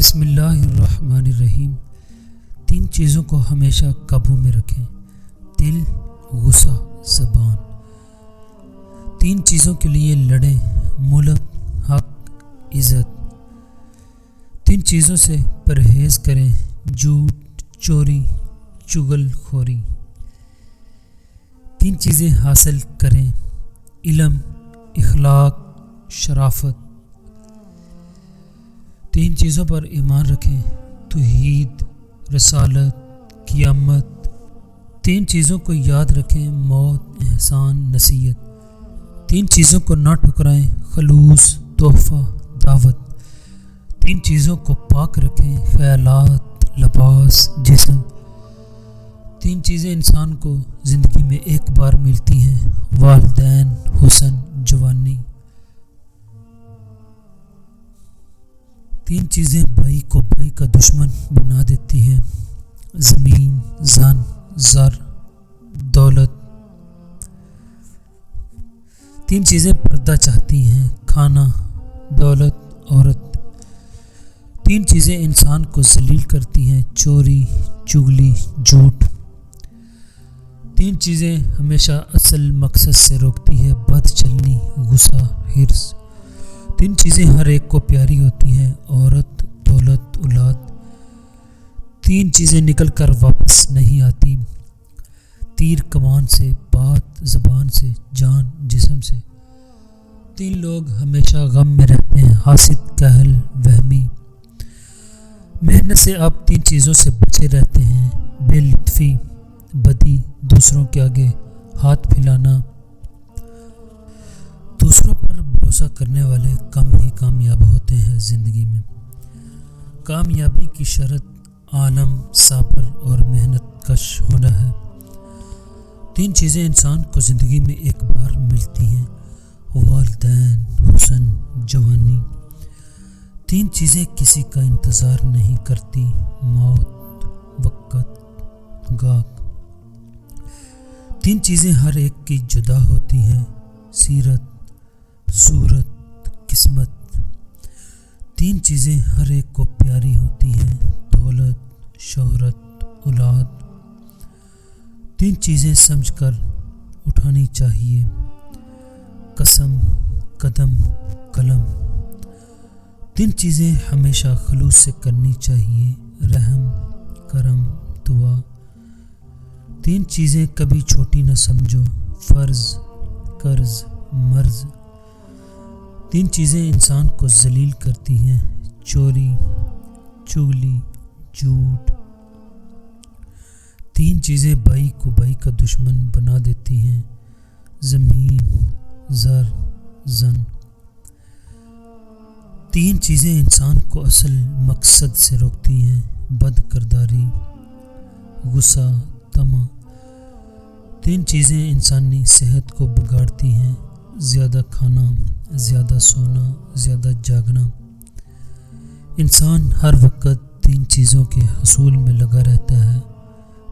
بسم اللہ الرحمن الرحیم۔ 3 چیزوں کو ہمیشہ قابو میں رکھیں: دل، غصہ، زبان۔ 3 چیزوں کے لیے لڑیں: ملک، حق، عزت۔ 3 چیزوں سے پرہیز کریں: جھوٹ، چوری، چغل خوری۔ 3 چیزیں حاصل کریں: علم، اخلاق، شرافت۔ 3 چیزوں پر ایمان رکھیں: توحید، رسالت، قیامت۔ 3 چیزوں کو یاد رکھیں: موت، احسان، نصیحت۔ 3 چیزوں کو نہ ٹھکرائیں: خلوص، تحفہ، دعوت۔ 3 چیزوں کو پاک رکھیں: خیالات، لباس، جسم۔ 3 چیزیں انسان کو زندگی میں ایک بار ملتی ہیں: والدین، حسن، جوانی۔ 3 چیزیں بھائی کو بھائی کا دشمن بنا دیتی ہیں: زمین، زن، زر، دولت۔ 3 چیزیں پردہ چاہتی ہیں: کھانا، دولت، عورت۔ 3 چیزیں انسان کو ذلیل کرتی ہیں: چوری، چغلی، جھوٹ۔ 3 چیزیں ہمیشہ اصل مقصد سے روکتی ہے: بد چلنی، غصہ، حرص۔ 3 چیزیں ہر ایک کو پیاری ہوتی ہیں: عورت، دولت، اولاد۔ 3 چیزیں نکل کر واپس نہیں آتی: تیر کمان سے، بات زبان سے، جان جسم سے۔ 3 لوگ ہمیشہ غم میں رہتے ہیں: حاسد، کاہل، وہمی۔ محنت سے آپ 3 چیزوں سے بچے رہتے ہیں: بے لطفی، بدی، دوسروں کے آگے ہاتھ پھیلانا۔ دوسروں پر بھروسہ کرنے والے کم ہی کامیاب ہوتے ہیں زندگی میں۔ کامیابی کی شرط عالم، صبر اور محنت کش ہونا ہے۔ 3 چیزیں انسان کو زندگی میں ایک بار ملتی ہیں: والدین، حسن، جوانی۔ 3 چیزیں کسی کا انتظار نہیں کرتی: موت، وقت، گاہک۔ 3 چیزیں ہر ایک کی جدا ہوتی ہیں: سیرت، صورت، قسمت۔ 3 چیزیں ہر ایک کو پیاری ہوتی ہیں: دولت، شہرت، اولاد۔ 3 چیزیں سمجھ کر اٹھانی چاہیے: قسم، قدم، قلم۔ 3 چیزیں ہمیشہ خلوص سے کرنی چاہیے: رحم، کرم، دعا۔ 3 چیزیں کبھی چھوٹی نہ سمجھو: فرض، قرض، مرض۔ 3 چیزیں انسان کو ذلیل کرتی ہیں: چوری، چغلی، جھوٹ۔ 3 چیزیں بھائی کو بھائی کا دشمن بنا دیتی ہیں: زمین، زر، زن۔ 3 چیزیں انسان کو اصل مقصد سے روکتی ہیں: بد کرداری، غصہ، طمع۔ 3 چیزیں انسانی صحت کو بگاڑتی ہیں: زیادہ کھانا، زیادہ سونا، زیادہ جاگنا۔ انسان ہر وقت 3 چیزوں کے حصول میں لگا رہتا ہے: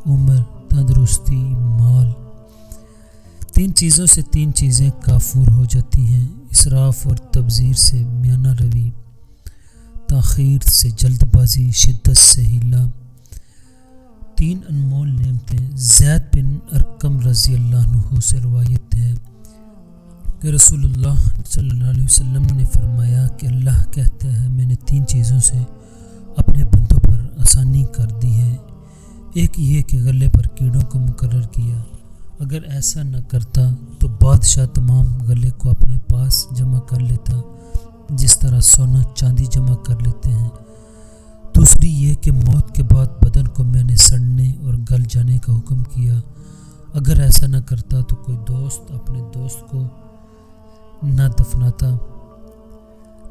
عمر، تندرستی، مال۔ 3 چیزوں سے 3 چیزیں کافور ہو جاتی ہیں: اسراف اور تبذیر سے میانہ روی، تاخیر سے جلد بازی، شدت سے ہیلا۔ 3 انمول نعمتیں۔ زید بن ارقم رضی اللہ عنہ سے روایت ہے کہ رسول اللہ صلی اللہ علیہ وسلم نے فرمایا کہ اللہ کہتا ہے: میں نے 3 چیزوں سے اپنے بندوں پر آسانی کر دی ہے۔ ایک یہ کہ غلے پر کیڑوں کو مقرر کیا، اگر ایسا نہ کرتا تو بادشاہ تمام غلے کو اپنے پاس جمع کر لیتا، جس طرح سونا چاندی جمع کر لیتے ہیں۔ دوسری یہ کہ موت کے بعد بدن کو میں نے سڑنے اور گل جانے کا حکم کیا، اگر ایسا نہ کرتا تو کوئی دوست اپنے دوست کو نہ دفناتا،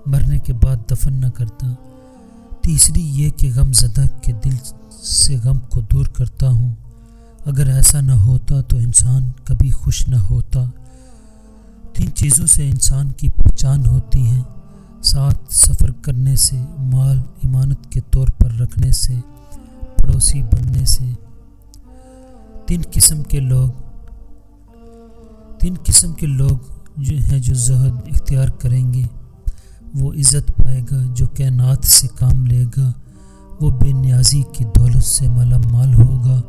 مرنے کے بعد دفن نہ کرتا۔ تیسری یہ کہ غم زدہ کے دل سے غم کو دور کرتا ہوں، اگر ایسا نہ ہوتا تو انسان کبھی خوش نہ ہوتا۔ 3 چیزوں سے انسان کی پہچان ہوتی ہے: ساتھ سفر کرنے سے، مال امانت کے طور پر رکھنے سے، پڑوسی بننے سے۔ 3 قسم کے لوگ جو زہد اختیار کریں گے وہ عزت پائے گا جو کائنات سے کام لے گا، وہ بے نیازی کی دولت سے مالا مال ہوگا،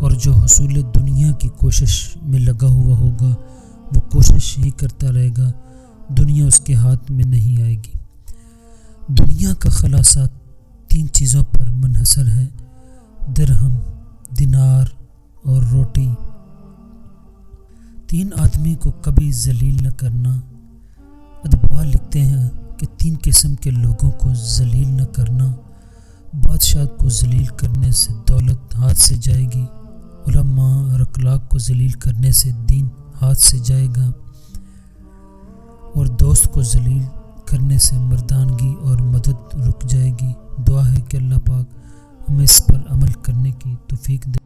اور جو حصول دنیا کی کوشش میں لگا ہوا ہوگا وہ کوشش ہی کرتا رہے گا، دنیا اس کے ہاتھ میں نہیں آئے گی۔ دنیا کا خلاصہ 3 چیزوں پر منحصر ہے: درہم، دینار اور روٹی۔ 3 آدمی کو کبھی ذلیل نہ کرنا۔ ادبا لکھتے ہیں کہ 3 قسم کے لوگوں کو ذلیل نہ کرنا: بادشاہ کو ذلیل کرنے سے دولت ہاتھ سے جائے گی، علماء اور اخلاق کو ذلیل کرنے سے دین ہاتھ سے جائے گا، اور دوست کو ذلیل کرنے سے مردانگی اور مدد رک جائے گی۔ دعا ہے کہ اللہ پاک ہمیں اس پر عمل کرنے کی توفیق دے۔